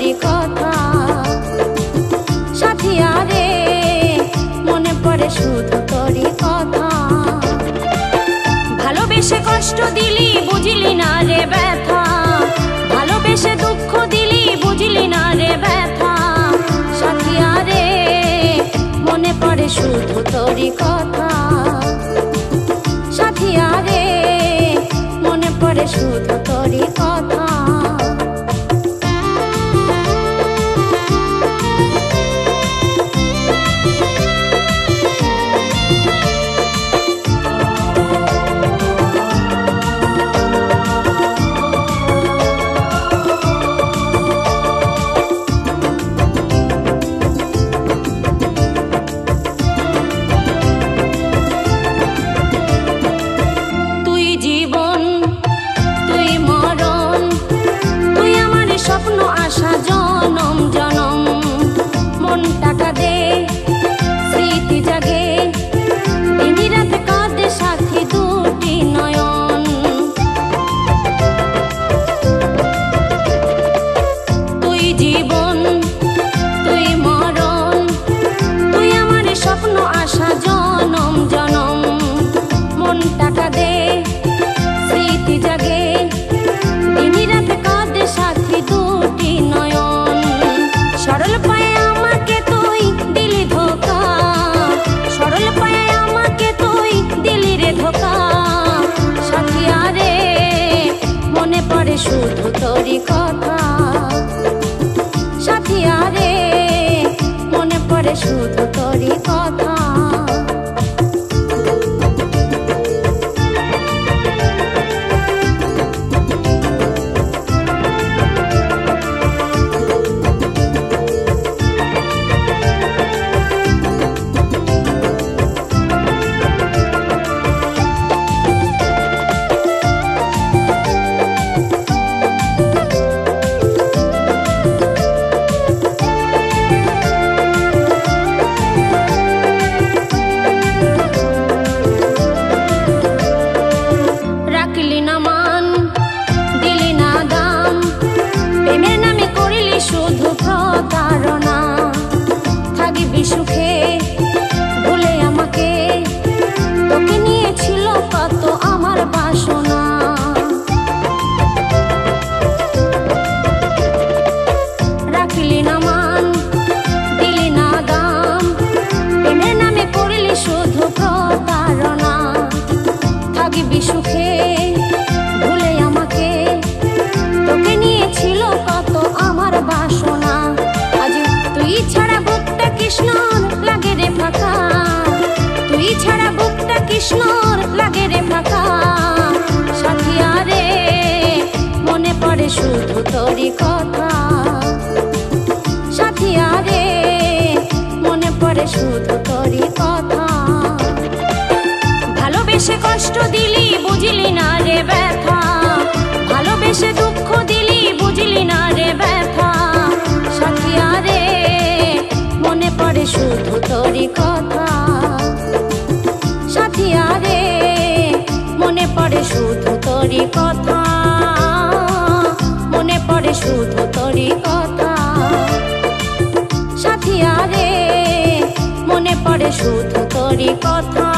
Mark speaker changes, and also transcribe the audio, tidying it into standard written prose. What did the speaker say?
Speaker 1: তোরই কথা। সাথিয়া রে মনে পড়ে শুধু তোরই কথা। ভালোবেসে কষ্ট দিলি বুঝলি না রে ব্যথা, ভালোবেসে দুঃখ দিলি বুঝলি না রে ব্যথা। সাথিয়া রে মনে পড়ে শুধু তোরই কথা। সাথিয়া রে মনে পড়ে শুধু তোরই কথা। জনম জনম মন টাকা দে স্মৃতি জাগে, দিনী রাতে কাঁদে সাথী দুটি নয়ন। তুই জীবন তুই মরণ, তুই আমার স্বপ্ন আশা জনম জনম। মন টাকা দে স্মৃতি জাগে, দিনী রাতে কাঁদে সাথী দুটি নয়ন। সরল পায়ে আমাকে তুই দিলি ধোকা, সরল পায়ে আমাকে তুই দিলি রে ধোকা। সাথিয়া রে মনে পড়ে শুধু তোরই কথা। সাথিয়া রে মনে পড়ে শুধু তোরই কথা। শুধু প্রতারণা থাকবি সুখে ভুলে আমাকে, তোকে নিয়েছিল কত আমার বাসনা। রাখলি না মান দিলি না দাম, প্রেমের নামে করলি শুধু প্রতারণা। থাকবি সুখে ভুলে আমাকে, তোকে নিয়েছিল কত আমার বাসনা। আজ তুই ছাড়া বুকটা কৃষ্ণর লাগে রে ফাঁকা, তুই ছাড়া বুকটা কৃষ্ণর লাগে রে ফাঁকা। সাথিয়া রে মনে পড়ে শুধু তোরই কথা। সাথিয়া রে মনে পড়ে শুধু তোরই কথা। ভালোবেসে কষ্ট দিলি বুঝলি না রে ব্যথা, ভালোবেসে দুঃখ দিলি বুঝলি না রে ব্যথা। সাথিয়া রে মনে পড়ে শুধু তোরই কথা। সাথিয়া রে মনে পড়ে শুধু তোরই কথা। মনে পড়ে শুধু তোরই কথা। সাথিয়া রে মনে পড়ে শুধু তোরই কথা।